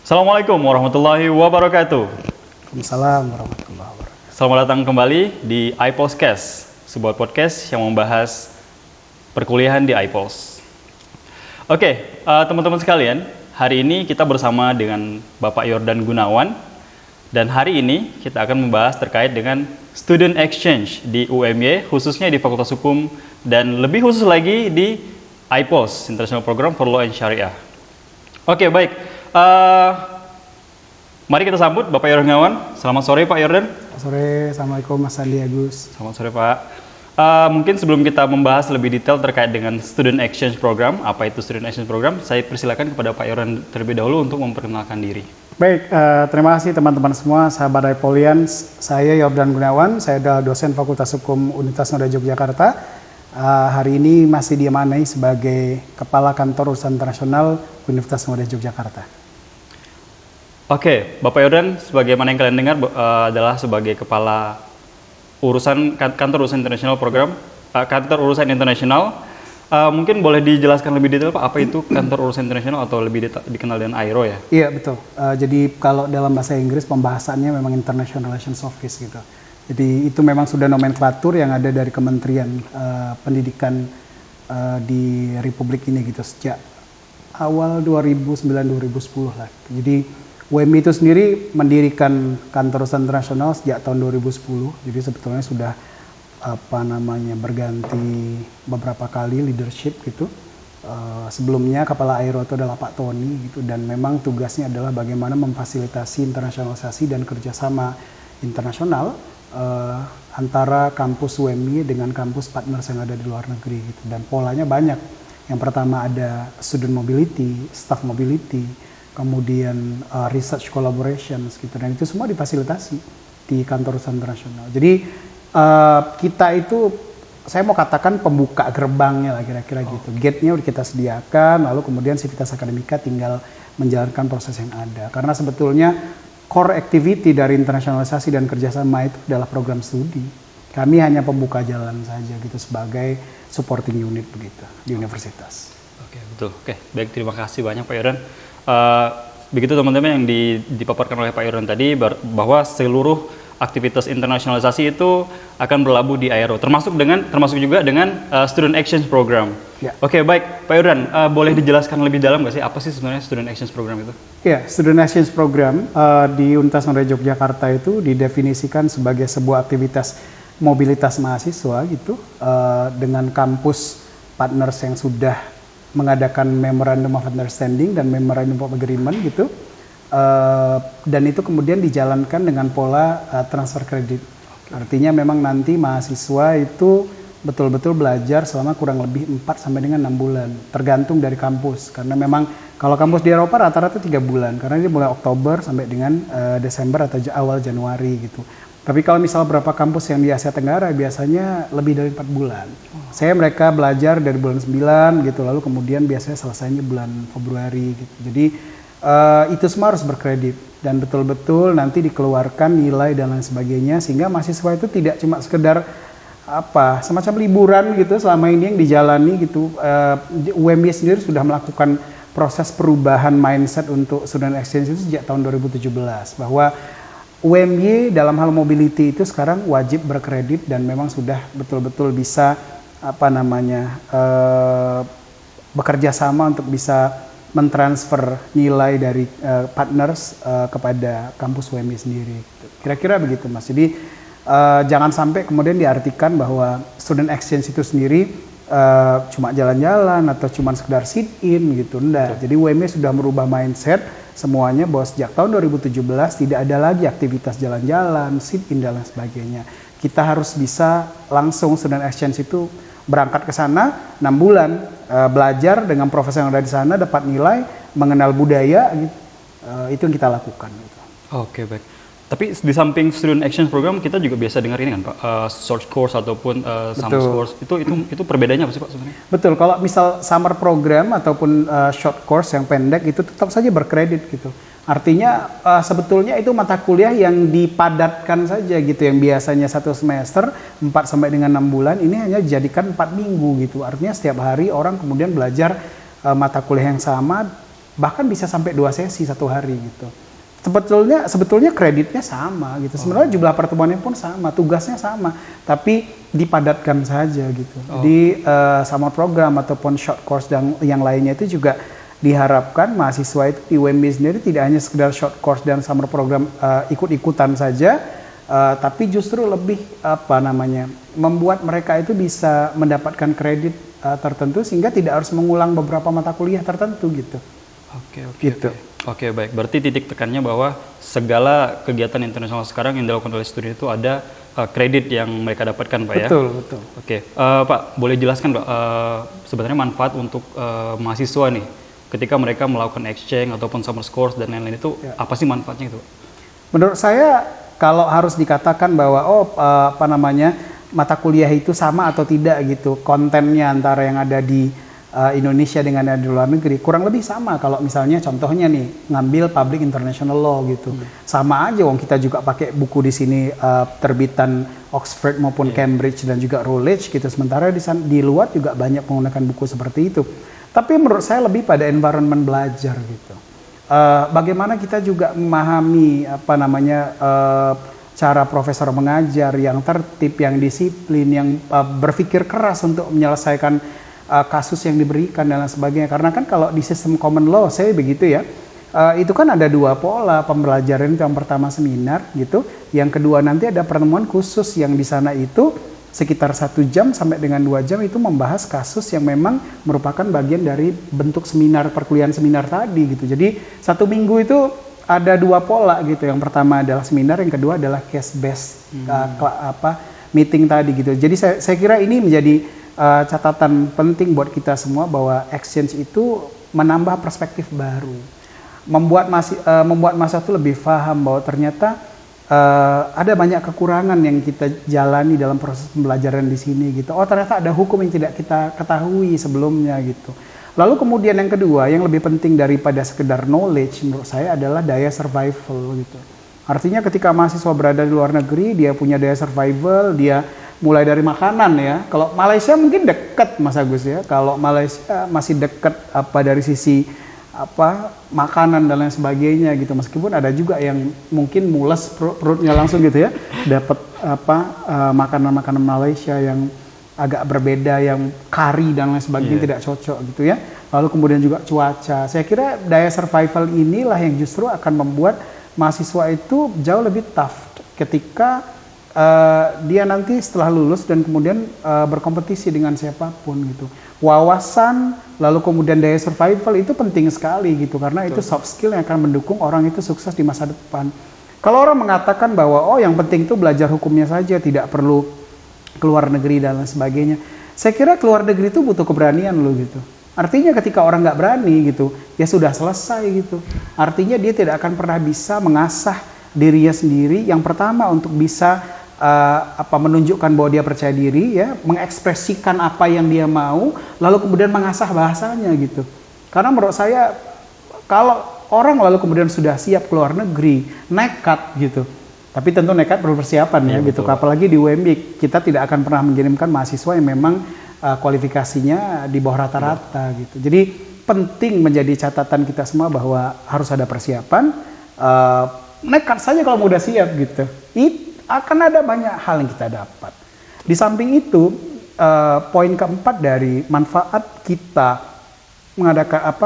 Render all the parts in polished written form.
Assalamualaikum warahmatullahi wabarakatuh. Waalaikumsalam warahmatullahi wabarakatuh. Selamat datang kembali di iPolscast, sebuah podcast yang membahas perkuliahan di iPols. Oke, teman-teman sekalian, hari ini kita bersama dengan Bapak Yordan Gunawan, dan hari ini kita akan membahas terkait dengan student exchange di UMY, khususnya di Fakultas Hukum, dan lebih khusus lagi di iPols, International Program for Law and Syariah. Oke, baik. Mari kita sambut Bapak Yordan Gunawan. Selamat sore Pak Yordan. Selamat sore, Assalamualaikum Mas Andi Agus. Selamat sore Pak. Mungkin sebelum kita membahas lebih detail terkait dengan Student Exchange Program, apa itu Student Exchange Program, saya persilakan kepada Pak Yordan terlebih dahulu untuk memperkenalkan diri. Baik, terima kasih teman-teman semua, sahabat iPolians. Saya Yordan Gunawan, saya adalah dosen Fakultas Hukum Universitas Negeri Yogyakarta. Hari ini masih diamanai sebagai Kepala Kantor Urusan Internasional Universitas Negeri Yogyakarta. Oke, Bapak Yordan, sebagaimana yang kalian dengar adalah sebagai Kepala Kantor Urusan Internasional Program, Kantor Urusan Internasional. Mungkin boleh dijelaskan lebih detail Pak, apa itu Kantor Urusan Internasional atau lebih dikenal dengan AIRO ya? Iya, betul. Jadi kalau dalam bahasa Inggris pembahasannya memang International Relations Office gitu. Jadi itu memang sudah nomenklatur yang ada dari Kementerian Pendidikan di Republik ini gitu sejak awal 2009-2010 lah. Jadi UMY itu sendiri mendirikan kantor urusan internasional sejak tahun 2010. Jadi sebetulnya sudah berganti beberapa kali leadership gitu. Sebelumnya kepala AIRO itu adalah Pak Tony gitu, dan memang tugasnya adalah bagaimana memfasilitasi internasionalisasi dan kerjasama internasional antara kampus UMY dengan kampus partners yang ada di luar negeri gitu. Dan polanya banyak. Yang pertama ada student mobility, staff mobility, kemudian research collaborations gitu, dan itu semua difasilitasi di kantor urusan internasional. Jadi kita itu, saya mau katakan pembuka gerbangnya lah kira-kira gitu. Gate-nya udah kita sediakan, lalu kemudian sivitas akademika tinggal menjalankan proses yang ada. Karena sebetulnya core activity dari internasionalisasi dan kerjasama itu adalah program studi. Kami hanya pembuka jalan saja gitu sebagai supporting unit begitu di universitas. Oke, betul. Oke, baik, terima kasih banyak Pak Yordan. Begitu teman-teman yang dipaparkan oleh Pak Yordan tadi, bahwa seluruh aktivitas internasionalisasi itu akan berlabuh di AIRO, termasuk juga dengan Student Exchange Program. Ya. Oke, baik Pak Yordan, boleh dijelaskan lebih dalam nggak sih apa sih sebenarnya Student Exchange Program itu? Ya, Student Exchange Program di Universitas Negeri Yogyakarta itu didefinisikan sebagai sebuah aktivitas mobilitas mahasiswa gitu, dengan kampus partners yang sudah mengadakan Memorandum of Understanding dan Memorandum of Agreement gitu, dan itu kemudian dijalankan dengan pola transfer kredit. Artinya memang nanti mahasiswa itu betul-betul belajar selama kurang lebih 4 sampai dengan 6 bulan, tergantung dari kampus. Karena memang kalau kampus di Eropa rata-rata 3 bulan, karena ini mulai Oktober sampai dengan Desember atau awal Januari gitu. Tapi kalau misal beberapa kampus yang di Asia Tenggara biasanya lebih dari 4 bulan. Mereka belajar dari bulan 9 gitu, lalu kemudian biasanya selesainya bulan Februari gitu. Jadi itu semua harus berkredit dan betul-betul nanti dikeluarkan nilai dan lain sebagainya, sehingga mahasiswa itu tidak cuma sekedar semacam liburan gitu selama ini yang dijalani gitu. UMY sendiri sudah melakukan proses perubahan mindset untuk student exchange itu sejak tahun 2017, bahwa UMY dalam hal mobility itu sekarang wajib berkredit dan memang sudah betul-betul bisa bekerja sama untuk bisa mentransfer nilai dari partners kepada kampus UMY sendiri. Kira-kira begitu Mas. Jadi jangan sampai kemudian diartikan bahwa student exchange itu sendiri cuma jalan-jalan atau cuma sekedar sit in gitu. Enggak. Jadi UMY sudah merubah mindset semuanya bahwa sejak tahun 2017 tidak ada lagi aktivitas jalan-jalan, sit in dan lain sebagainya. Kita harus bisa langsung student exchange itu berangkat ke sana 6 bulan, belajar dengan profesor yang ada di sana, dapat nilai, mengenal budaya gitu. Itu yang kita lakukan gitu. Oke, baik. Tapi di samping Student Exchange Program, kita juga biasa dengar ini kan Pak, short course ataupun summer course. Itu perbedaannya apa sih Pak sebenarnya? Betul, kalau misal summer program ataupun short course yang pendek itu tetap saja berkredit gitu. Artinya sebetulnya itu mata kuliah yang dipadatkan saja gitu, yang biasanya 1 semester 4 sampai dengan 6 bulan, ini hanya dijadikan 4 minggu gitu. Artinya setiap hari orang kemudian belajar mata kuliah yang sama bahkan bisa sampai 2 sesi satu hari gitu. Sebetulnya kreditnya sama gitu. Sebenarnya jumlah pertemuannya pun sama, tugasnya sama, tapi dipadatkan saja gitu. Di summer program ataupun short course dan yang lainnya itu juga diharapkan mahasiswa itu di UMB sendiri tidak hanya sekedar short course dan summer program ikut-ikutan saja, tapi justru lebih membuat mereka itu bisa mendapatkan kredit tertentu sehingga tidak harus mengulang beberapa mata kuliah tertentu gitu. Gitu. Oke, baik. Berarti titik tekannya bahwa segala kegiatan internasional sekarang yang dilakukan oleh studi itu ada kredit yang mereka dapatkan, Pak, ya? Betul. Oke, Pak, boleh jelaskan, Pak, sebenarnya manfaat untuk mahasiswa nih ketika mereka melakukan exchange ataupun summer course dan lain-lain itu apa sih manfaatnya itu? Menurut saya kalau harus dikatakan bahwa mata kuliah itu sama atau tidak gitu kontennya antara yang ada di Indonesia dengan yang di luar negeri kurang lebih sama. Kalau misalnya contohnya nih ngambil public international law gitu, sama aja. Wong kita juga pakai buku di sini terbitan Oxford maupun Cambridge dan juga Routledge gitu. Sementara di luar juga banyak menggunakan buku seperti itu. Tapi menurut saya lebih pada environment belajar gitu. Bagaimana kita juga memahami cara profesor mengajar yang tertib, yang disiplin, yang berpikir keras untuk menyelesaikan kasus yang diberikan dan lain sebagainya. Karena kan kalau di sistem common law saya begitu ya, itu kan ada 2 pola pembelajaran. Itu yang pertama seminar gitu, yang kedua nanti ada pertemuan khusus yang di sana itu sekitar 1 jam sampai dengan 2 jam itu membahas kasus yang memang merupakan bagian dari bentuk seminar, perkuliahan seminar tadi gitu. Jadi 1 minggu itu ada 2 pola gitu. Yang pertama adalah seminar, yang kedua adalah case based meeting tadi gitu. Jadi saya kira ini menjadi catatan penting buat kita semua bahwa exchange itu menambah perspektif baru, membuat mahasiswa itu lebih paham bahwa ternyata ada banyak kekurangan yang kita jalani dalam proses pembelajaran di sini gitu. Oh, ternyata ada hukum yang tidak kita ketahui sebelumnya gitu. Lalu kemudian yang kedua yang lebih penting daripada sekedar knowledge menurut saya adalah daya survival gitu. Artinya ketika mahasiswa berada di luar negeri, dia punya daya survival, dia mulai dari makanan ya. Kalau Malaysia mungkin dekat Mas Agus ya. Kalau Malaysia masih dekat dari sisi makanan dan lain sebagainya gitu. Meskipun ada juga yang mungkin mules perutnya langsung gitu ya. Dapat makanan-makanan Malaysia yang agak berbeda, yang kari dan lain sebagainya tidak cocok gitu ya. Lalu kemudian juga cuaca. Saya kira daya survival inilah yang justru akan membuat mahasiswa itu jauh lebih tough ketika dia nanti setelah lulus dan kemudian berkompetisi dengan siapapun gitu. Wawasan lalu kemudian daya survival itu penting sekali gitu, karena itu soft skill yang akan mendukung orang itu sukses di masa depan. Kalau orang mengatakan bahwa yang penting itu belajar hukumnya saja, tidak perlu keluar negeri dan lain sebagainya, saya kira keluar negeri itu butuh keberanian loh gitu. Artinya ketika orang nggak berani gitu, ya sudah selesai gitu. Artinya dia tidak akan pernah bisa mengasah dirinya sendiri. Yang pertama untuk bisa menunjukkan bahwa dia percaya diri ya, mengekspresikan apa yang dia mau, lalu kemudian mengasah bahasanya gitu. Karena menurut saya kalau orang lalu kemudian sudah siap keluar negeri, nekat gitu. Tapi tentu nekat perlu persiapan ya gitu. Apalagi di UMB kita tidak akan pernah mengirimkan mahasiswa yang memang kualifikasinya di bawah rata-rata gitu. Jadi penting menjadi catatan kita semua bahwa harus ada persiapan. Nekat saja kalau udah siap gitu. Akan ada banyak hal yang kita dapat. Di samping itu, poin keempat dari manfaat kita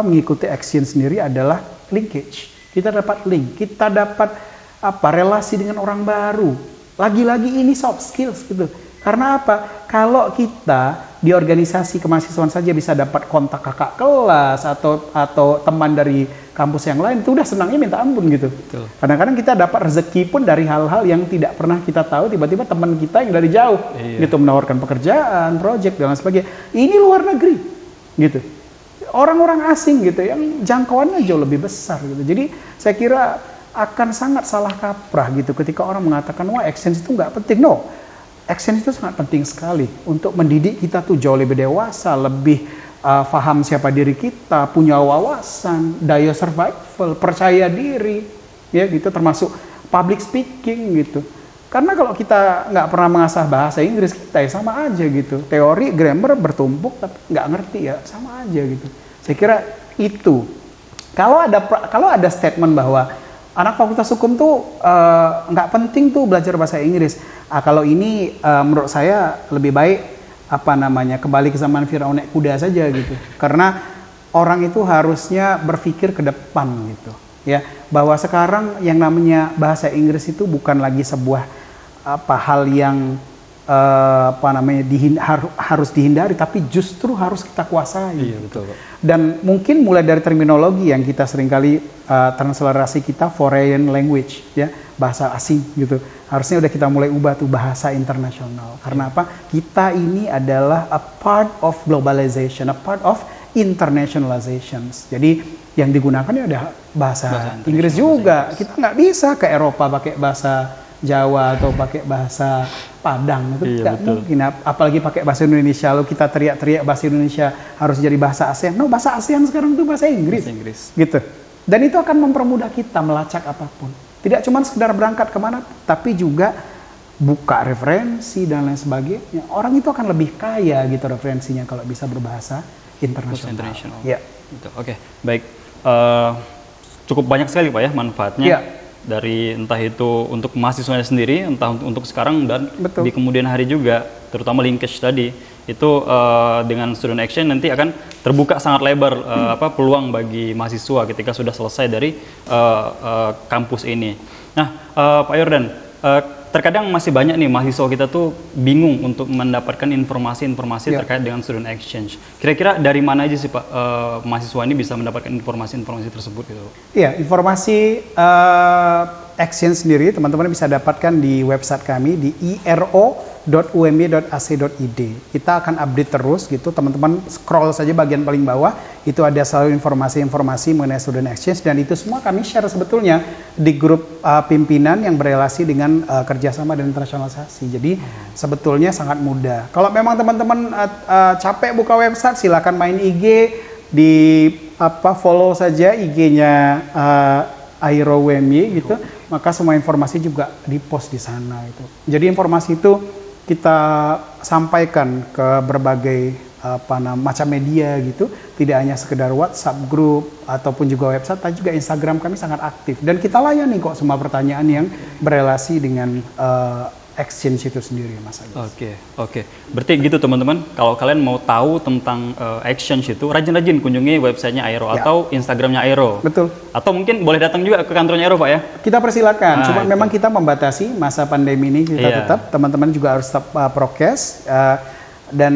mengikuti exchange sendiri adalah linkage. Kita dapat link, kita dapat relasi dengan orang baru. Lagi-lagi ini soft skills gitu. Karena apa? Kalau kita di organisasi kemahasiswaan saja bisa dapat kontak kakak kelas atau teman dari kampus yang lain, itu udah senangnya minta ampun gitu. Kadang-kadang kita dapat rezeki pun dari hal-hal yang tidak pernah kita tahu, tiba-tiba teman kita yang dari jauh gitu menawarkan pekerjaan, project dan lain sebagainya. Ini luar negeri gitu. Orang-orang asing gitu yang jangkauannya jauh lebih besar gitu. Jadi saya kira akan sangat salah kaprah gitu ketika orang mengatakan wah exchange itu nggak penting. No, exchange itu sangat penting sekali untuk mendidik kita tuh jauh lebih dewasa, lebih paham siapa diri kita, punya wawasan, daya survival, percaya diri, ya gitu, termasuk public speaking gitu. Karena kalau kita nggak pernah mengasah bahasa Inggris kita ya sama aja gitu, teori grammar bertumpuk tapi nggak ngerti ya sama aja gitu. Saya kira itu Kalau ada statement bahwa anak fakultas hukum tuh nggak penting tuh belajar bahasa Inggris. Kalau ini menurut saya lebih baik kembali ke zaman Firaun naik kuda saja gitu. Karena orang itu harusnya berpikir ke depan gitu. Ya, bahwa sekarang yang namanya bahasa Inggris itu bukan lagi sebuah hal yang harus dihindari, tapi justru harus kita kuasai. Iya, gitu. betul, Pak. Dan mungkin mulai dari terminologi yang kita seringkali transliterasi kita foreign language, ya, bahasa asing gitu. Harusnya udah kita mulai ubah tuh bahasa internasional. Karena apa? Kita ini adalah a part of globalization, a part of internationalizations. Jadi yang digunakan ya udah bahasa Inggris juga. Kita nggak bisa ke Eropa pakai bahasa Jawa atau pakai bahasa Padang, itu tidak mungkin. Apalagi pakai bahasa Indonesia, lalu kita teriak-teriak bahasa Indonesia harus jadi bahasa ASEAN. No, bahasa ASEAN sekarang itu bahasa Inggris. Gitu. Dan itu akan mempermudah kita melacak apapun. Tidak cuma sekedar berangkat kemana, tapi juga buka referensi dan lain sebagainya. Orang itu akan lebih kaya gitu referensinya kalau bisa berbahasa internasional. Ya. Gitu. Oke, baik. Cukup banyak sekali Pak ya manfaatnya. Ya. Dari entah itu untuk mahasiswanya sendiri, entah untuk sekarang dan di kemudian hari juga, terutama linkage tadi itu dengan student action nanti akan terbuka sangat lebar peluang bagi mahasiswa ketika sudah selesai dari kampus ini. Nah, Pak Yordan, terkadang masih banyak nih mahasiswa kita tuh bingung untuk mendapatkan informasi-informasi terkait dengan student exchange. Kira-kira dari mana aja sih Pak mahasiswa ini bisa mendapatkan informasi-informasi tersebut gitu? Iya, informasi exchange sendiri teman-teman bisa dapatkan di website kami di iro.umb.ac.id. Kita akan update terus gitu, teman-teman scroll saja bagian paling bawah, itu ada selalu informasi-informasi mengenai student exchange, dan itu semua kami share sebetulnya di grup pimpinan yang berelasi dengan kerjasama dan internasionalisasi. Jadi sebetulnya sangat mudah. Kalau memang teman-teman capek buka website, silakan main IG, di follow saja IG-nya Airo UMY gitu, maka semua informasi juga di-post di sana itu. Jadi informasi itu kita sampaikan ke berbagai macam media gitu, tidak hanya sekedar WhatsApp grup ataupun juga website, tapi juga Instagram kami sangat aktif, dan kita layani kok semua pertanyaan yang berelasi dengan exchange itu sendiri, Mas Agus. Oke. Berarti gitu teman-teman, kalau kalian mau tahu tentang exchange itu, rajin-rajin kunjungi websitenya Airo atau Instagramnya Airo. Betul. Atau mungkin boleh datang juga ke kantornya Airo, Pak ya? Kita persilakan, cuma memang kita membatasi masa pandemi ini, kita tetap, teman-teman juga harus tetap prokes, dan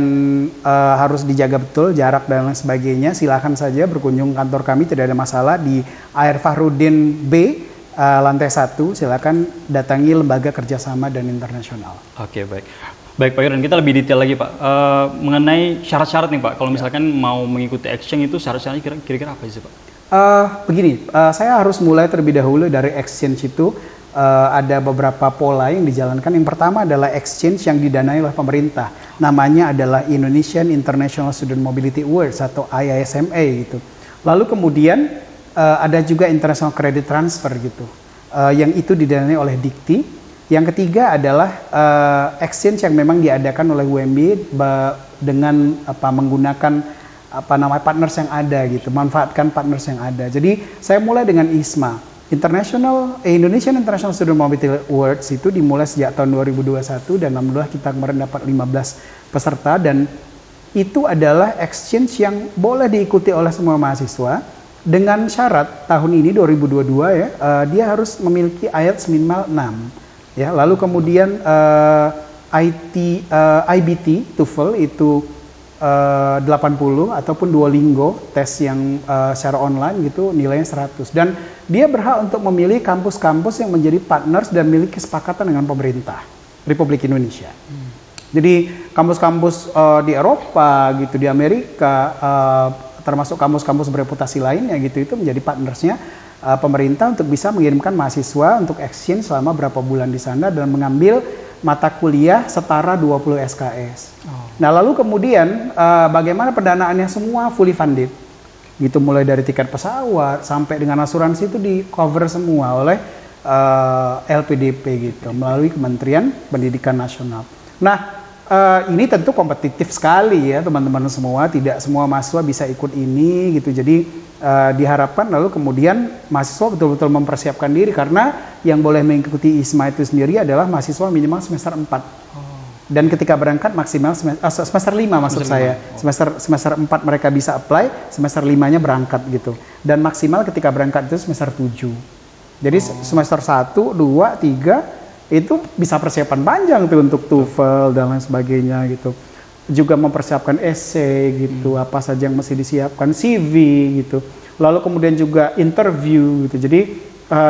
harus dijaga betul jarak dan lain sebagainya. Silakan saja berkunjung kantor kami, tidak ada masalah, di Air Fahrudin B, lantai 1, silakan datangi Lembaga Kerjasama dan Internasional. Oke, baik. Baik Pak Yordan, kita lebih detail lagi Pak, mengenai syarat-syarat nih Pak, kalau misalkan mau mengikuti exchange itu syarat-syaratnya kira-kira apa sih Pak? Begini, saya harus mulai terlebih dahulu dari exchange itu. Ada beberapa pola yang dijalankan. Yang pertama adalah exchange yang didanai oleh pemerintah. Namanya adalah Indonesian International Student Mobility Awards atau IISMA gitu. Lalu kemudian ada juga International Credit Transfer gitu, yang itu didanai oleh Dikti. Yang ketiga adalah exchange yang memang diadakan oleh UMB dengan menggunakan partners yang ada gitu, manfaatkan partners yang ada. Jadi saya mulai dengan ISMA, Indonesian International Student Mobility Awards, itu dimulai sejak tahun 2021, dan alhamdulillah kita kemarin dapat 15 peserta, dan itu adalah exchange yang boleh diikuti oleh semua mahasiswa dengan syarat tahun ini 2022 ya, dia harus memiliki IELTS minimal 6 ya. Lalu kemudian IBT TOEFL itu 80, ataupun Duolingo tes yang secara online gitu nilainya 100, dan dia berhak untuk memilih kampus-kampus yang menjadi partners dan memiliki kesepakatan dengan pemerintah Republik Indonesia. Jadi kampus-kampus di Eropa gitu, di Amerika, termasuk kampus-kampus bereputasi lainnya gitu, itu menjadi partnersnya pemerintah untuk bisa mengirimkan mahasiswa untuk exchange selama berapa bulan di sana dan mengambil mata kuliah setara 20 SKS. Nah lalu kemudian bagaimana pendanaannya, semua fully funded gitu, mulai dari tiket pesawat sampai dengan asuransi itu di cover semua oleh LPDP gitu, melalui Kementerian Pendidikan Nasional. Nah ini tentu kompetitif sekali ya teman-teman semua, tidak semua mahasiswa bisa ikut ini gitu. Jadi diharapkan lalu kemudian mahasiswa betul-betul mempersiapkan diri, karena yang boleh mengikuti ISMA itu sendiri adalah mahasiswa minimal semester 4. Dan ketika berangkat maksimal semester 5 maksud saya. Semester 4 mereka bisa apply, semester 5-nya berangkat gitu. Dan maksimal ketika berangkat itu semester 7. Jadi semester 1, 2, 3 itu bisa persiapan panjang tuh untuk TOEFL dan lain sebagainya gitu. Juga mempersiapkan essay gitu, apa saja yang mesti disiapkan, CV gitu. Lalu kemudian juga interview gitu. Jadi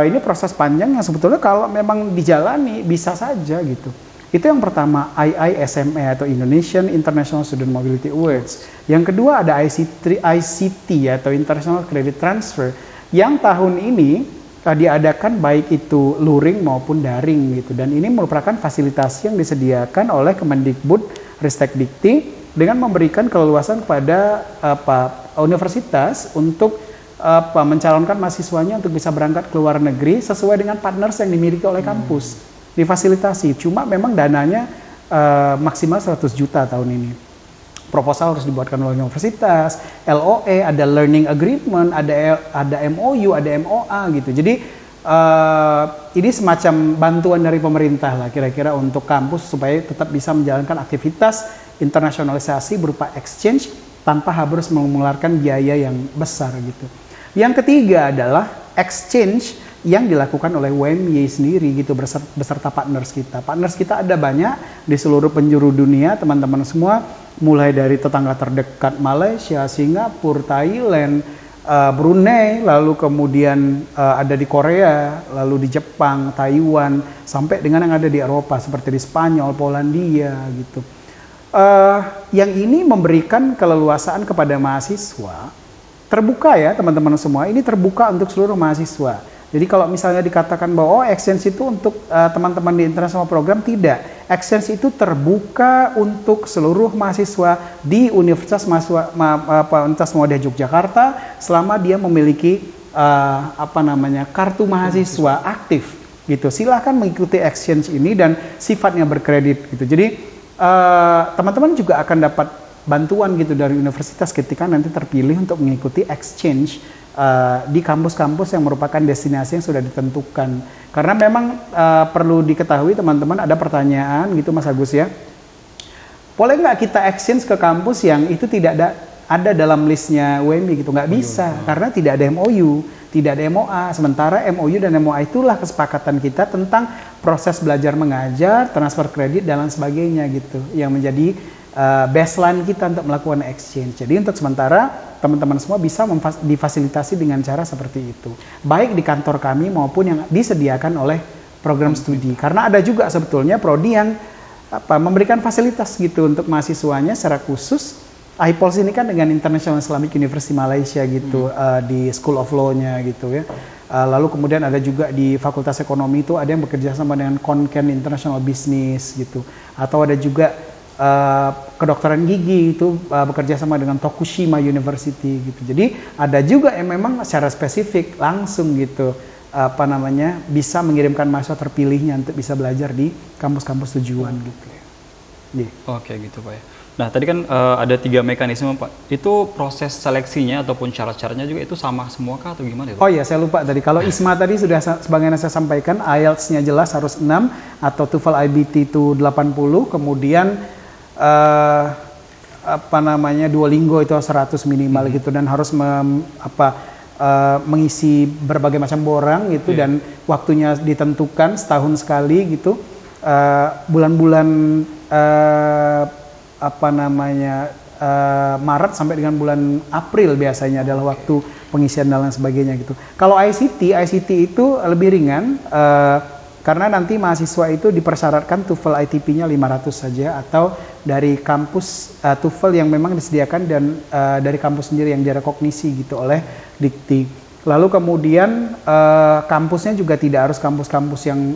ini proses panjang yang sebetulnya kalau memang dijalani bisa saja gitu. Itu yang pertama, IISMA atau Indonesian International Student Mobility Awards. Yang kedua ada ICT atau International Credit Transfer yang tahun ini diadakan baik itu luring maupun daring gitu. Dan ini merupakan fasilitasi yang disediakan oleh Kemendikbud Ristekdikti dengan memberikan keleluasan kepada universitas untuk mencalonkan mahasiswanya untuk bisa berangkat ke luar negeri sesuai dengan partners yang dimiliki oleh kampus. Difasilitasi, cuma memang dananya maksimal 100 juta tahun ini. Proposal harus dibuatkan oleh universitas, LOE, ada learning agreement, ada MOU, ada MOA gitu. Jadi ini semacam bantuan dari pemerintah lah kira-kira untuk kampus supaya tetap bisa menjalankan aktivitas internasionalisasi berupa exchange tanpa harus mengeluarkan biaya yang besar gitu. Yang ketiga adalah exchange yang dilakukan oleh UMY sendiri gitu beserta partners kita. Partners kita ada banyak di seluruh penjuru dunia, teman-teman semua, mulai dari tetangga terdekat Malaysia, Singapura, Thailand, Brunei, lalu kemudian ada di Korea, lalu di Jepang, Taiwan, sampai dengan yang ada di Eropa seperti di Spanyol, Polandia gitu. Yang ini memberikan keleluasaan kepada mahasiswa, terbuka ya teman-teman semua, ini terbuka untuk seluruh mahasiswa. Jadi kalau misalnya dikatakan bahwa exchange itu untuk teman-teman di international program, tidak. Exchange itu terbuka untuk seluruh mahasiswa di Universitas Muhammadiyah Yogyakarta selama dia memiliki kartu mahasiswa aktif gitu. Silahkan mengikuti exchange ini dan sifatnya berkredit gitu. Jadi teman-teman juga akan dapat bantuan gitu dari universitas ketika nanti terpilih untuk mengikuti exchange di kampus-kampus yang merupakan destinasi yang sudah ditentukan. Karena memang perlu diketahui teman-teman, ada pertanyaan gitu Mas Agus ya. Boleh nggak kita exchange ke kampus yang itu tidak ada dalam listnya UMY gitu? Nggak bisa, karena tidak ada MOU, tidak ada MOA. Sementara MOU dan MOA itulah kesepakatan kita tentang proses belajar mengajar, transfer kredit dan lain sebagainya gitu, yang menjadi baseline kita untuk melakukan exchange. Jadi untuk sementara teman-teman semua bisa difasilitasi dengan cara seperti itu, baik di kantor kami maupun yang disediakan oleh program studi. Karena ada juga sebetulnya prodi yang memberikan fasilitas gitu untuk mahasiswanya secara khusus. IPOLS ini kan dengan International Islamic University Malaysia gitu, di School of Law-nya gitu ya. Lalu kemudian ada juga di Fakultas Ekonomi itu ada yang bekerja sama dengan Konken International Business gitu, atau ada juga kedokteran gigi itu bekerja sama dengan Tokushima University gitu. Jadi ada juga yang memang secara spesifik langsung gitu bisa mengirimkan mahasiswa terpilihnya untuk bisa belajar di kampus-kampus tujuan gitu. Oke gitu Pak ya. Nah tadi kan ada 3 mekanisme Pak. Itu proses seleksinya ataupun syarat-syaratnya juga itu sama semua kah atau gimana itu? Oh iya, saya lupa tadi. Kalau ISMA tadi sudah sebagaimana saya sampaikan, IELTS-nya jelas harus 6 atau TOEFL IBT itu 80, kemudian Duolingo itu 100 minimal gitu, dan harus mengisi berbagai macam borang gitu, dan waktunya ditentukan setahun sekali gitu, bulan-bulan Maret sampai dengan bulan April biasanya adalah waktu pengisian dan lain sebagainya gitu. Kalau ICT itu lebih ringan, karena nanti mahasiswa itu dipersyaratkan TOEFL ITP-nya 500 saja, atau dari kampus TOEFL yang memang disediakan dan dari kampus sendiri yang direkognisi gitu oleh Dikti. Lalu kemudian kampusnya juga tidak harus kampus-kampus yang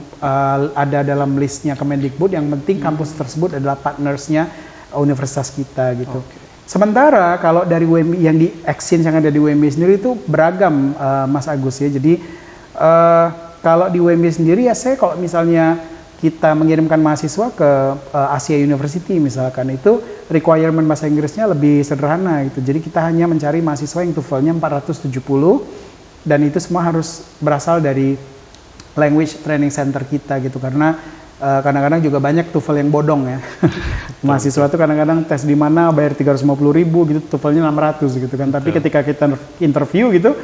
ada dalam listnya Kemendikbud, yang penting kampus tersebut adalah partnersnya universitas kita gitu. Sementara kalau dari UMY yang di exchange yang ada di UMY sendiri itu beragam Mas Agus ya. Jadi kalau di UMY sendiri ya, saya kalau misalnya kita mengirimkan mahasiswa ke Asia University misalkan, itu requirement bahasa Inggrisnya lebih sederhana gitu. Jadi kita hanya mencari mahasiswa yang TOEFL-nya 470 dan itu semua harus berasal dari language training center kita gitu, karena kadang-kadang juga banyak TOEFL yang bodong ya. Mahasiswa tuh kadang-kadang tes di mana bayar 350.000 gitu, TOEFL-nya 600 gitu kan. Tapi ketika kita interview gitu,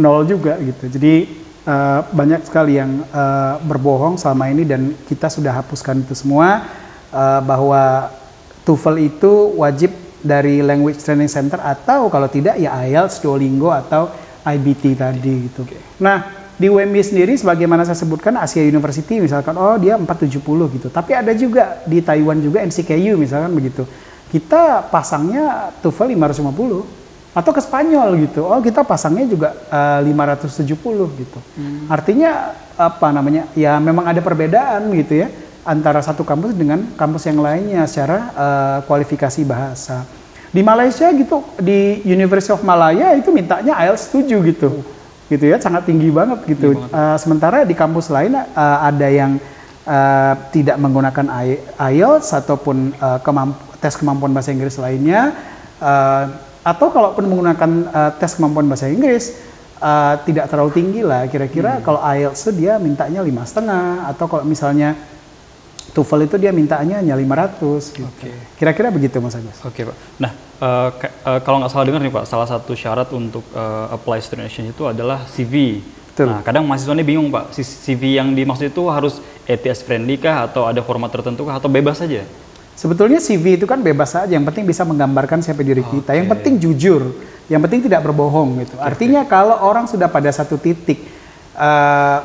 nol juga gitu. Jadi banyak sekali yang berbohong selama ini dan kita sudah hapuskan itu semua, bahwa TOEFL itu wajib dari Language Training Center atau kalau tidak ya IELTS, Duolingo atau IBT tadi gitu. Nah, di UMB sendiri sebagaimana saya sebutkan Asia University misalkan, oh dia 470 gitu. Tapi ada juga di Taiwan juga NCKU misalkan begitu. Kita pasangnya TOEFL 550. Atau ke Spanyol gitu, oh kita pasangnya juga 570 gitu. Artinya apa namanya, ya memang ada perbedaan gitu ya antara satu kampus dengan kampus yang lainnya secara kualifikasi bahasa. Di Malaysia gitu, di University of Malaya itu mintanya IELTS 7 gitu, gitu ya, sangat tinggi banget gitu. Sementara di kampus lain ada yang tidak menggunakan IELTS ataupun tes kemampuan bahasa Inggris lainnya. Atau kalaupun menggunakan tes kemampuan bahasa Inggris tidak terlalu tinggi lah, kira-kira kalau IELTS itu dia mintanya 5,5, atau kalau misalnya TOEFL itu dia mintanya hanya 500 gitu. Kira-kira begitu Mas Agus. Oke Pak. Nah, kalau nggak salah dengar nih Pak, salah satu syarat untuk apply student exchange itu adalah CV. Betul. Nah, kadang mahasiswa ini bingung Pak, CV yang dimaksud itu harus ETS friendly kah, atau ada format tertentu kah, atau bebas saja? Sebetulnya CV itu kan bebas saja, yang penting bisa menggambarkan siapa diri kita. Yang penting jujur, yang penting tidak berbohong gitu. Artinya kalau orang sudah pada satu titik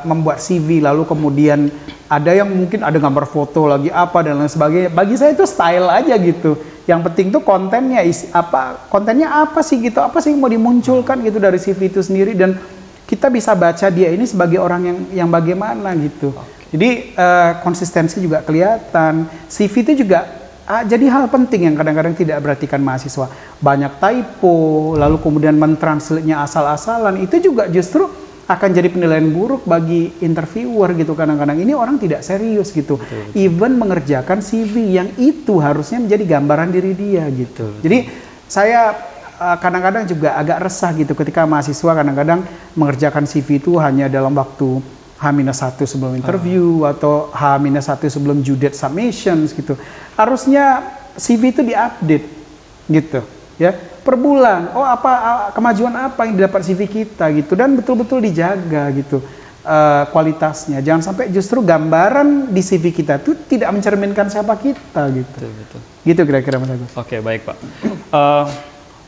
membuat CV, lalu kemudian ada yang mungkin ada gambar foto lagi apa dan lain sebagainya. Bagi saya itu style aja gitu. Yang penting tuh kontennya apa sih gitu, apa sih yang mau dimunculkan gitu dari CV itu sendiri, dan kita bisa baca dia ini sebagai orang yang bagaimana gitu. Jadi konsistensi juga kelihatan. CV itu juga jadi hal penting yang kadang-kadang tidak perhatikan mahasiswa. Banyak typo, lalu kemudian mentranslate-nya asal-asalan, itu juga justru akan jadi penilaian buruk bagi interviewer gitu. Kadang-kadang ini orang tidak serius gitu. Betul. Even mengerjakan CV yang itu harusnya menjadi gambaran diri dia gitu. Betul. Jadi saya kadang-kadang juga agak resah gitu ketika mahasiswa kadang-kadang mengerjakan CV itu hanya dalam waktu H-1 sebelum interview atau H-1 sebelum due date submissions gitu. Harusnya CV itu diupdate gitu ya, per bulan. Oh apa kemajuan apa yang didapat CV kita gitu, dan betul-betul dijaga gitu kualitasnya. Jangan sampai justru gambaran di CV kita tuh tidak mencerminkan siapa kita gitu. Betul. Gitu kira-kira Mas Agus. Oke, baik Pak.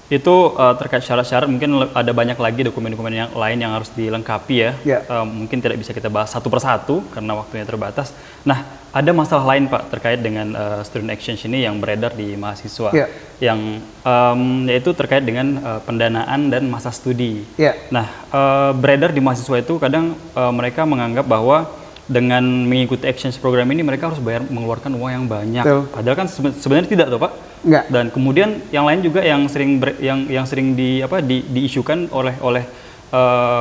Itu terkait syarat-syarat, mungkin ada banyak lagi dokumen-dokumen yang lain yang harus dilengkapi ya. Mungkin tidak bisa kita bahas satu persatu karena waktunya terbatas. Nah, ada masalah lain Pak terkait dengan student exchange ini yang beredar di mahasiswa, yang yaitu terkait dengan pendanaan dan masa studi. Nah, beredar di mahasiswa itu kadang mereka menganggap bahwa dengan mengikuti exchange program ini mereka harus mengeluarkan uang yang banyak. Padahal kan sebenarnya tidak tuh Pak. Enggak. Dan kemudian yang lain juga yang sering diisukan oleh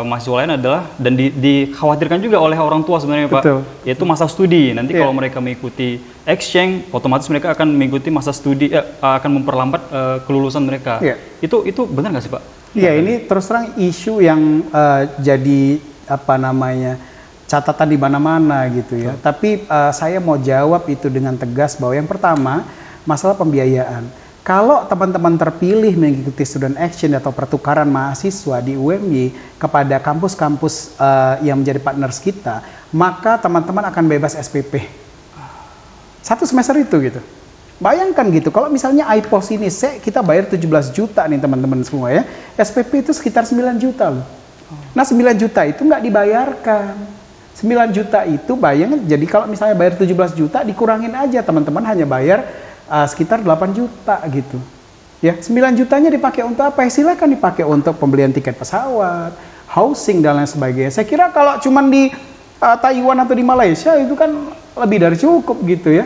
mahasiswa lain adalah, dan dikhawatirkan juga oleh orang tua sebenarnya Pak, yaitu masa studi. Nanti kalau mereka mengikuti exchange, otomatis mereka akan mengikuti masa studi, akan memperlambat kelulusan mereka. Itu benar nggak sih Pak? Iya, ini terus terang isu yang jadi catatan di mana-mana gitu ya. Tapi saya mau jawab itu dengan tegas bahwa yang pertama, masalah pembiayaan. Kalau teman-teman terpilih mengikuti student exchange atau pertukaran mahasiswa di UMY kepada kampus-kampus yang menjadi partners kita, maka teman-teman akan bebas SPP. Satu semester itu gitu. Bayangkan gitu, kalau misalnya IPOS ini kita bayar 17 juta nih teman-teman semua ya. SPP itu sekitar 9 juta loh. Nah 9 juta itu nggak dibayarkan. 9 juta itu bayangin, jadi kalau misalnya bayar 17 juta dikurangin aja, teman-teman hanya bayar sekitar 8 juta gitu. Ya, 9 jutanya dipakai untuk apa? Silakan dipakai untuk pembelian tiket pesawat, housing dan lain sebagainya. Saya kira kalau cuman di Taiwan atau di Malaysia itu kan lebih dari cukup gitu ya.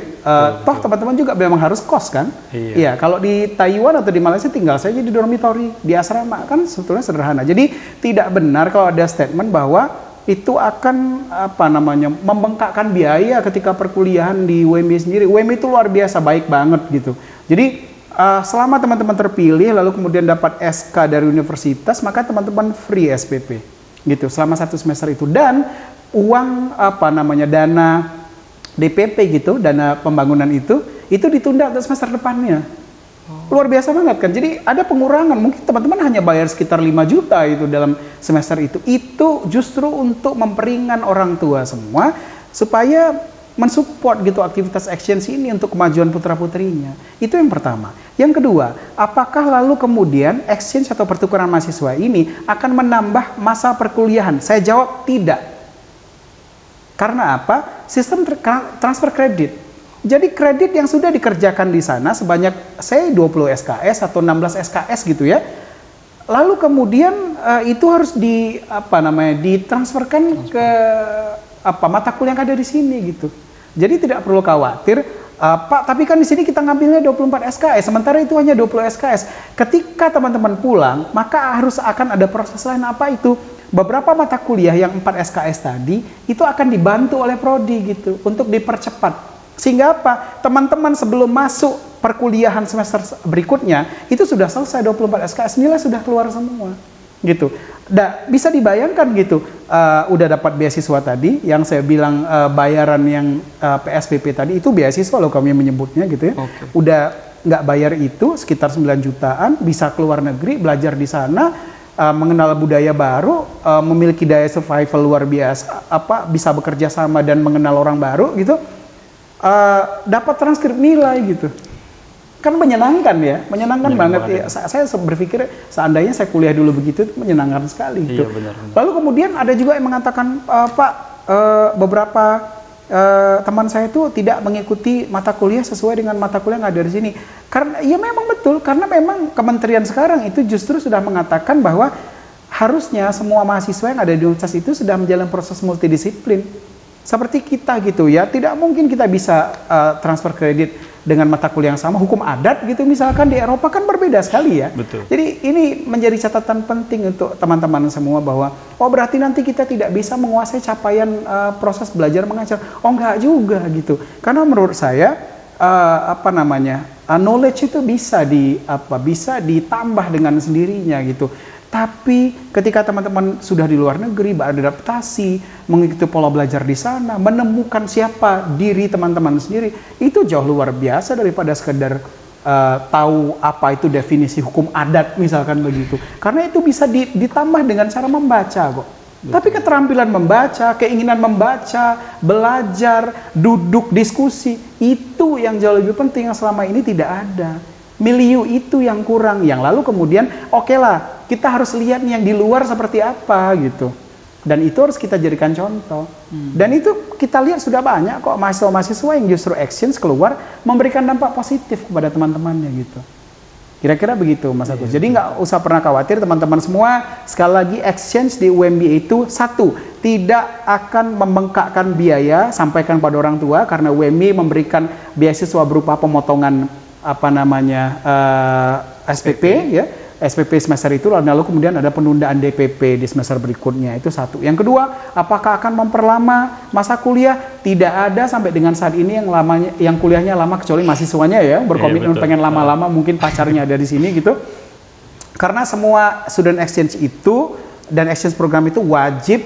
Toh teman-teman juga memang harus kos kan? Iya, kalau di Taiwan atau di Malaysia tinggal saja di dormitory, di asrama, kan sebetulnya sederhana. Jadi tidak benar kalau ada statement bahwa itu akan membengkakkan biaya ketika perkuliahan di UMY sendiri. UMY itu luar biasa baik banget gitu. Jadi selama teman-teman terpilih lalu kemudian dapat SK dari universitas, maka teman-teman free SPP gitu selama 1 semester itu, dan uang dana DPP gitu, dana pembangunan itu ditunda untuk semester depannya. Luar biasa banget kan. Jadi ada pengurangan, mungkin teman-teman hanya bayar sekitar 5 juta itu dalam semester itu. Itu justru untuk memperingan orang tua semua supaya mensupport gitu aktivitas exchange ini untuk kemajuan putra-putrinya. Itu yang pertama. Yang kedua, apakah lalu kemudian exchange atau pertukaran mahasiswa ini akan menambah masa perkuliahan? Saya jawab tidak. Karena apa? Sistem transfer kredit. Jadi kredit yang sudah dikerjakan di sana sebanyak 20 SKS atau 16 SKS gitu ya. Lalu kemudian itu harus ditransferkan ke mata kuliah yang ada di sini gitu. Jadi tidak perlu khawatir, Pak, tapi kan di sini kita ngambilnya 24 SKS, sementara itu hanya 20 SKS. Ketika teman-teman pulang, maka akan ada proses lain, apa itu? Beberapa mata kuliah yang 4 SKS tadi itu akan dibantu oleh prodi gitu untuk dipercepat. Sehingga apa? Teman-teman sebelum masuk perkuliahan semester berikutnya itu sudah selesai 24 SKS, nilai sudah keluar semua gitu. Bisa dibayangkan gitu, udah dapat beasiswa tadi yang saya bilang, bayaran yang PSPP tadi itu beasiswa loh kami menyebutnya gitu ya. Okay. Udah nggak bayar itu sekitar 9 jutaan, bisa keluar negeri belajar di sana, mengenal budaya baru, memiliki daya survival luar biasa, bisa bekerja sama dan mengenal orang baru gitu. Dapat transkrip nilai gitu, kan menyenangkan ya, menyenangkan banget ya. Saya berpikir seandainya saya kuliah dulu begitu, itu menyenangkan sekali gitu. Iya, benar. Lalu kemudian ada juga yang mengatakan, Pak, beberapa teman saya itu tidak mengikuti mata kuliah sesuai dengan mata kuliah yang ada di sini. Karena ya memang betul, karena memang kementerian sekarang itu justru sudah mengatakan bahwa harusnya semua mahasiswa yang ada di universitas itu sudah menjalani proses multidisiplin. Seperti kita gitu ya, tidak mungkin kita bisa transfer kredit dengan mata kuliah yang sama, hukum adat gitu misalkan di Eropa kan berbeda sekali ya. Betul. Jadi ini menjadi catatan penting untuk teman-teman semua bahwa berarti nanti kita tidak bisa menguasai capaian proses belajar mengajar. Enggak juga gitu. Karena menurut saya knowledge itu bisa ditambah dengan sendirinya gitu. Tapi ketika teman-teman sudah di luar negeri, beradaptasi, mengikuti pola belajar di sana, menemukan siapa diri teman-teman sendiri, itu jauh luar biasa daripada sekedar tahu apa itu definisi hukum adat misalkan begitu. Karena itu bisa ditambah dengan cara membaca kok. Betul. Tapi keterampilan membaca, keinginan membaca, belajar, duduk, diskusi, itu yang jauh lebih penting yang selama ini tidak ada. Milieu itu yang kurang, yang lalu kemudian oke lah, kita harus lihat nih yang di luar seperti apa gitu. Dan itu harus kita jadikan contoh. Dan itu kita lihat sudah banyak kok mahasiswa-mahasiswa yang justru exchange keluar memberikan dampak positif kepada teman-temannya gitu. Kira-kira begitu Mas Agus. Jadi nggak usah pernah khawatir teman-teman semua. Sekali lagi exchange di UMB itu satu, tidak akan membengkakkan biaya, sampaikan pada orang tua karena UMB memberikan beasiswa berupa pemotongan SPP ya. SPP semester itu, lalu kemudian ada penundaan DPP di semester berikutnya, itu satu. Yang kedua, apakah akan memperlama masa kuliah? Tidak ada sampai dengan saat ini yang kuliahnya lama, kecuali mahasiswanya ya berkomitmen pengen lama-lama, mungkin pacarnya ada di sini gitu. Karena semua student exchange itu dan exchange program itu wajib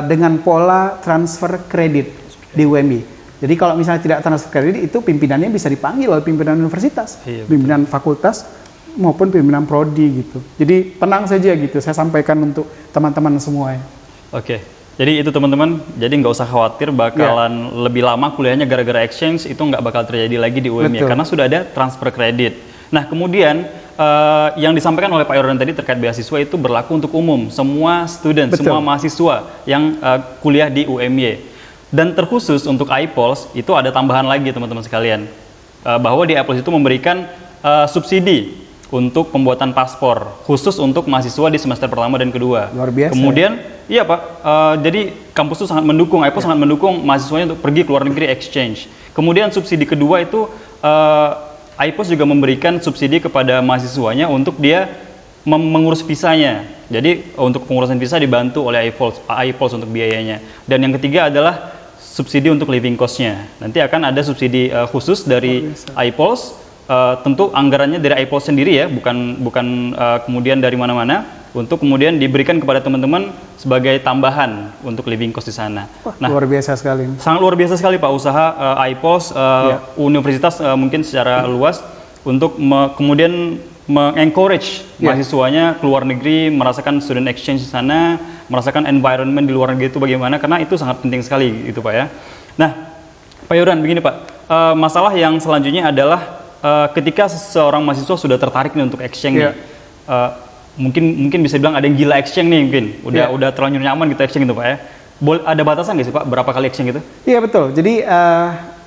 dengan pola transfer kredit di UMB. Jadi kalau misalnya tidak transfer kredit, itu pimpinannya bisa dipanggil oleh pimpinan universitas, pimpinan fakultas, maupun pimpinan prodi gitu. Jadi tenang saja gitu, saya sampaikan untuk teman-teman semua ya. Oke, jadi itu teman-teman, jadi nggak usah khawatir bakalan lebih lama kuliahnya gara-gara exchange, itu nggak bakal terjadi lagi di UMY karena sudah ada transfer kredit. Nah kemudian yang disampaikan oleh Pak Yordan tadi terkait beasiswa itu berlaku untuk umum, semua student, semua mahasiswa yang kuliah di UMY. Dan terkhusus untuk IPOLS itu ada tambahan lagi teman-teman sekalian, bahwa di IPOLS itu memberikan subsidi untuk pembuatan paspor khusus untuk mahasiswa di semester pertama dan kedua. Luar biasa. Kemudian, iya Pak, jadi kampus itu sangat mendukung, IPOLS sangat mendukung mahasiswanya untuk pergi ke luar negeri exchange. Kemudian subsidi kedua itu IPOLS juga memberikan subsidi kepada mahasiswanya untuk dia mengurus visanya. Jadi untuk pengurusan visa dibantu oleh iPulse untuk biayanya. Dan yang ketiga adalah subsidi untuk living cost-nya. Nanti akan ada subsidi khusus dari iPulse. Tentu anggarannya dari iPulse sendiri ya, bukan kemudian dari mana-mana, untuk kemudian diberikan kepada teman-teman sebagai tambahan untuk living cost di sana. Wah, luar biasa sekali. Sangat luar biasa sekali Pak usaha iPulse, universitas mungkin secara luas untuk kemudian mengencourage mahasiswanya ke luar negeri, merasakan student exchange di sana, merasakan environment di luar negeri itu bagaimana, karena itu sangat penting sekali gitu Pak ya. Nah, Pak Yoran begini Pak, masalah yang selanjutnya adalah ketika seorang mahasiswa sudah tertarik nih untuk exchange nih, mungkin bisa bilang ada yang gila exchange nih, mungkin udah terlanjur nyaman gitu exchange gitu Pak ya. Ada batasan nggak sih Pak berapa kali exchange gitu? Iya betul. Jadi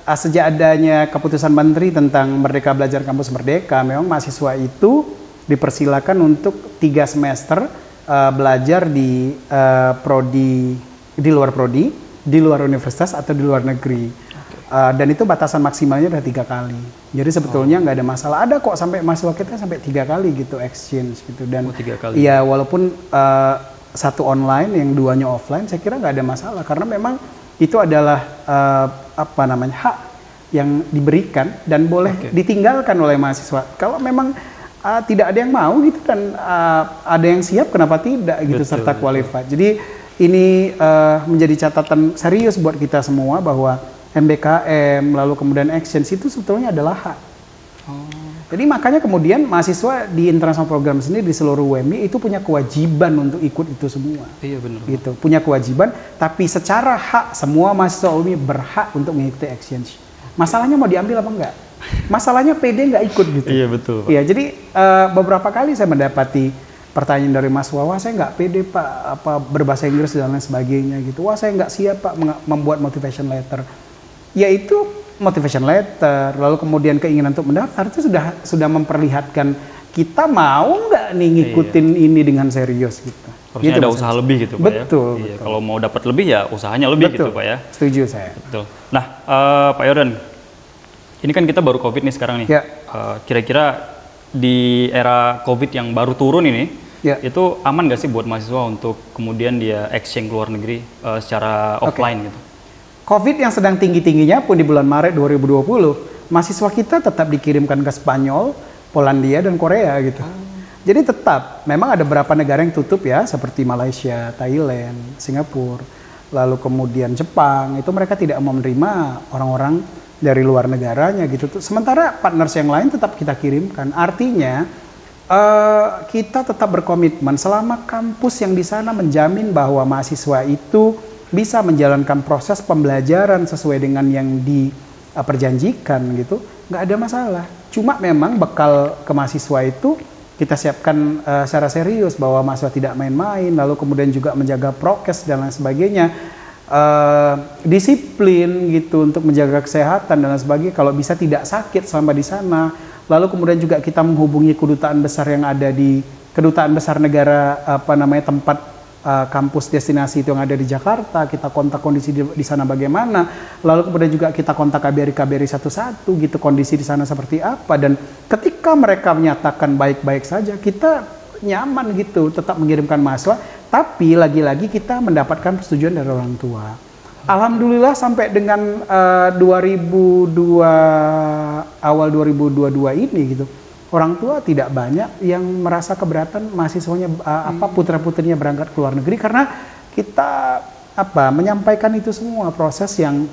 sejak adanya keputusan Menteri tentang Merdeka Belajar Kampus Merdeka, memang mahasiswa itu dipersilakan untuk 3 semester belajar di prodi, di luar prodi, di luar universitas atau di luar negeri. Dan itu batasan maksimalnya udah 3 kali. Jadi sebetulnya nggak ada masalah. Ada kok sampai mahasiswa kita sampai 3 kali gitu exchange gitu. Dan 3 kali. ya walaupun satu online, yang 2-nya offline, saya kira nggak ada masalah karena memang itu adalah hak yang diberikan dan boleh ditinggalkan oleh mahasiswa. Kalau memang tidak ada yang mau gitu dan ada yang siap, kenapa tidak gitu, serta qualified. Jadi ini menjadi catatan serius buat kita semua bahwa MBKM, lalu kemudian exchange itu sebetulnya adalah hak. Jadi makanya kemudian mahasiswa di international program sendiri di seluruh UMI itu punya kewajiban untuk ikut itu semua. Iya benar. Gitu, punya kewajiban, tapi secara hak semua mahasiswa UMI berhak untuk mengikuti exchange. Masalahnya mau diambil apa enggak? Masalahnya PD nggak ikut gitu. Iya betul Pak. Iya, jadi beberapa kali saya mendapati pertanyaan dari Mas Wawa, saya nggak pede Pak berbahasa Inggris dan lain sebagainya gitu. Wah, saya nggak siap Pak membuat motivation letter. Yaitu motivation letter, lalu kemudian keinginan untuk mendaftar itu sudah memperlihatkan kita mau nggak nih ngikutin ini dengan serius gitu. Harusnya ada usaha lebih gitu Pak ya. Betul. Kalau mau dapat lebih ya usahanya lebih gitu Pak ya. Setuju saya. Betul. Nah, Pak Yoran, ini kan kita baru COVID nih sekarang nih. Ya. Kira-kira di era COVID yang baru turun ini, itu aman nggak sih buat mahasiswa untuk kemudian dia exchange ke luar negeri secara offline gitu? COVID yang sedang tinggi-tingginya pun di bulan Maret 2020, mahasiswa kita tetap dikirimkan ke Spanyol, Polandia, dan Korea gitu. Jadi tetap, memang ada beberapa negara yang tutup ya, seperti Malaysia, Thailand, Singapura, lalu kemudian Jepang, itu mereka tidak mau menerima orang-orang dari luar negaranya gitu. Sementara partners yang lain tetap kita kirimkan. Artinya, kita tetap berkomitmen selama kampus yang di sana menjamin bahwa mahasiswa itu bisa menjalankan proses pembelajaran sesuai dengan yang diperjanjikan gitu, nggak ada masalah. Cuma memang bekal ke mahasiswa itu kita siapkan secara serius bahwa mahasiswa tidak main-main, lalu kemudian juga menjaga prokes dan lain sebagainya, disiplin gitu untuk menjaga kesehatan dan lain sebagainya. Kalau bisa tidak sakit selama di sana. Lalu kemudian juga kita menghubungi kedutaan besar yang ada di kedutaan besar negara tempat kampus destinasi itu yang ada di Jakarta, kita kontak kondisi di sana bagaimana, lalu kemudian juga kita kontak KBRI satu-satu gitu, kondisi di sana seperti apa, dan ketika mereka menyatakan baik-baik saja, kita nyaman gitu, tetap mengirimkan mahasiswa, tapi lagi-lagi kita mendapatkan persetujuan dari orang tua. Alhamdulillah sampai dengan awal 2022 ini gitu, orang tua tidak banyak yang merasa keberatan mahasiswanya putra-putrinya berangkat ke luar negeri, karena kita menyampaikan itu semua proses yang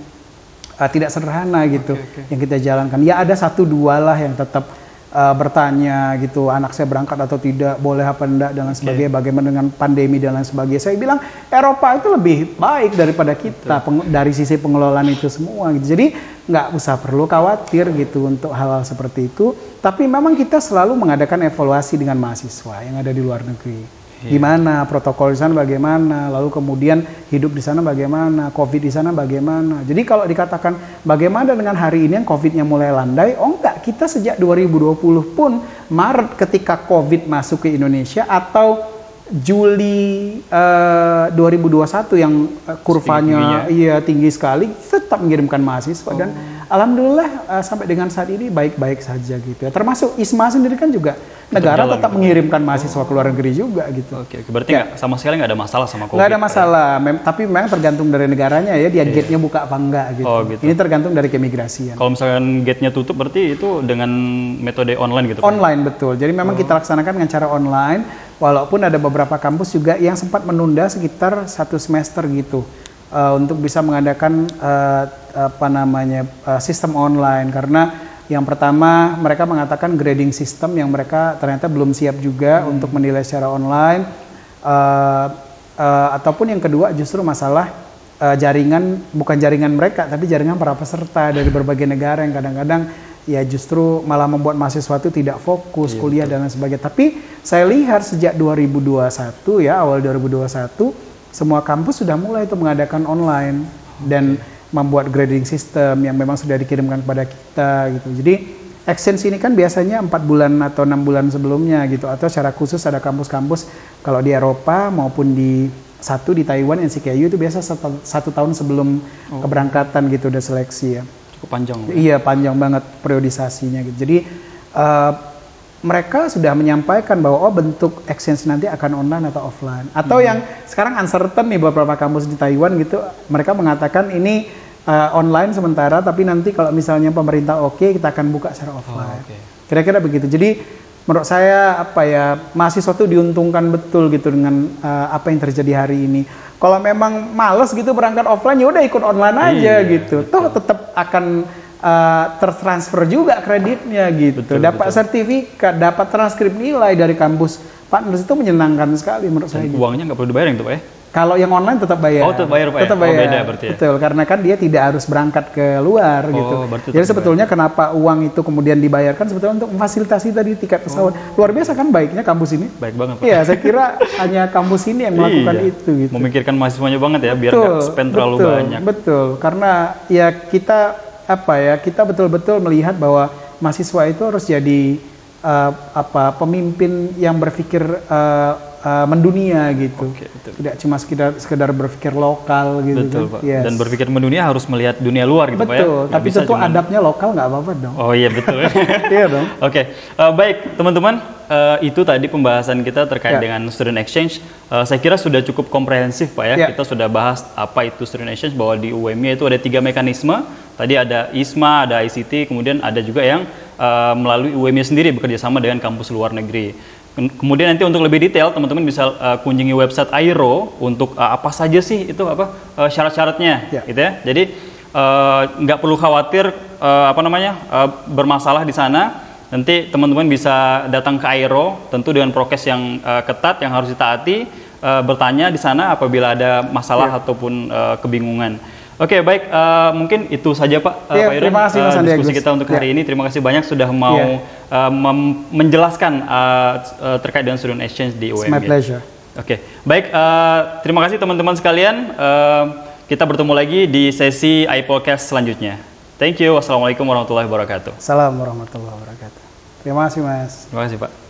tidak sederhana gitu yang kita jalankan. Ya ada 1-2 lah yang tetap bertanya gitu, anak saya berangkat atau tidak, boleh apa enggak dan lain sebagainya, bagaimana dengan pandemi dan lain sebagainya. Saya bilang Eropa itu lebih baik daripada kita dari sisi pengelolaan itu semua gitu. Jadi nggak usah perlu khawatir gitu untuk hal-hal seperti itu. Tapi memang kita selalu mengadakan evaluasi dengan mahasiswa yang ada di luar negeri. Gimana protokol di sana, bagaimana, lalu kemudian hidup di sana bagaimana, COVID di sana bagaimana. Jadi kalau dikatakan bagaimana dengan hari ini yang COVID-nya mulai landai, oh enggak, kita sejak 2020 pun Maret ketika COVID masuk ke Indonesia atau Juli 2021 yang kurvanya tinggi sekali, tetap mengirimkan mahasiswa dan Alhamdulillah sampai dengan saat ini baik-baik saja gitu ya. Termasuk ISMA sendiri kan juga negara jalan tetap gitu. mengirimkan mahasiswa ke luar negeri juga gitu. Oke, berarti sama sekali nggak ada masalah sama COVID? Nggak ada masalah, tapi memang tergantung dari negaranya ya, dia gate-nya buka apa enggak gitu. Oh, gitu. Ini tergantung dari keimigrasian. Kalau misalkan gate-nya tutup, berarti itu dengan metode online gitu? Pak? Online, betul. Jadi memang kita laksanakan dengan cara online, walaupun ada beberapa kampus juga yang sempat menunda sekitar 1 semester gitu. Untuk bisa mengadakan sistem online, karena yang pertama mereka mengatakan grading system yang mereka ternyata belum siap juga untuk menilai secara online, ataupun yang kedua justru masalah jaringan, bukan jaringan mereka tapi jaringan para peserta dari berbagai negara yang kadang-kadang ya justru malah membuat mahasiswa itu tidak fokus kuliah dan lain sebagainya. Tapi saya lihat sejak 2021 ya, awal 2021 semua kampus sudah mulai itu mengadakan online dan membuat grading system yang memang sudah dikirimkan kepada kita gitu. Jadi exchange ini kan biasanya 4 bulan atau 6 bulan sebelumnya gitu, atau secara khusus ada kampus-kampus kalau di Eropa maupun di Taiwan NCKU itu biasa 1 tahun sebelum keberangkatan gitu udah seleksi ya. Cukup panjang. Iya, panjang banget periodisasinya gitu. Jadi mereka sudah menyampaikan bahwa bentuk exchange nanti akan online atau offline. Atau yang sekarang uncertain nih beberapa kampus di Taiwan gitu, mereka mengatakan ini online sementara, tapi nanti kalau misalnya pemerintah oke, kita akan buka secara offline. Kira-kira begitu. Jadi menurut saya mahasiswa tuh diuntungkan betul gitu dengan apa yang terjadi hari ini. Kalau memang males gitu berangkat offline, ya udah ikut online aja gitu. Toh tetap akan tertransfer juga kreditnya gitu. Dapat sertifikat, dapat transkrip nilai dari kampus partners, itu menyenangkan sekali menurut saya. Uangnya nggak perlu dibayar gitu Pak ya? Kalau yang online tetap bayar. Oh, tetap bayar Pak. Tetap bayar. Beda berarti ya. Betul, karena kan dia tidak harus berangkat ke luar gitu. Jadi sebetulnya kenapa uang itu kemudian dibayarkan sebetulnya untuk memfasilitasi tadi tiket pesawat. Luar biasa kan baiknya kampus ini. Baik banget Pak. Iya, saya kira hanya kampus ini yang melakukan itu gitu. Memikirkan mahasiswanya banget ya, biar nggak spend terlalu banyak. Betul, karena ya kita kita betul-betul melihat bahwa mahasiswa itu harus jadi pemimpin yang berpikir mendunia gitu. Tidak cuma sekedar berpikir lokal gitu. Betul, kan. Pak. Dan berpikir mendunia harus melihat dunia luar gitu Pak ya. Betul, tapi tentu adabnya lokal nggak apa-apa dong. Oh iya betul. Iya dong. Oke, baik teman-teman, itu tadi pembahasan kita terkait dengan student exchange. Saya kira sudah cukup komprehensif Pak ya. Kita sudah bahas apa itu student exchange, bahwa di UMY itu ada 3 mekanisme. Tadi ada ISMA, ada ICT, kemudian ada juga yang melalui UMY sendiri bekerja sama dengan kampus luar negeri. Kemudian nanti untuk lebih detail teman-teman bisa kunjungi website AIRO untuk apa saja sih itu syarat-syaratnya gitu ya. Jadi nggak perlu khawatir bermasalah di sana. Nanti teman-teman bisa datang ke AIRO tentu dengan prokes yang ketat yang harus ditaati, bertanya di sana apabila ada masalah ataupun kebingungan. Oke, baik, mungkin itu saja Pak. Pak Yudan, terima kasih Mas diskusi kita untuk hari ini. Terima kasih banyak sudah mau menjelaskan terkait dengan student exchange di UMY. It's my pleasure. Oke, baik, terima kasih teman-teman sekalian. Kita bertemu lagi di sesi iPodcast selanjutnya. Thank you. Wassalamualaikum warahmatullahi wabarakatuh. Assalamualaikum warahmatullahi wabarakatuh. Terima kasih Mas. Terima kasih Pak.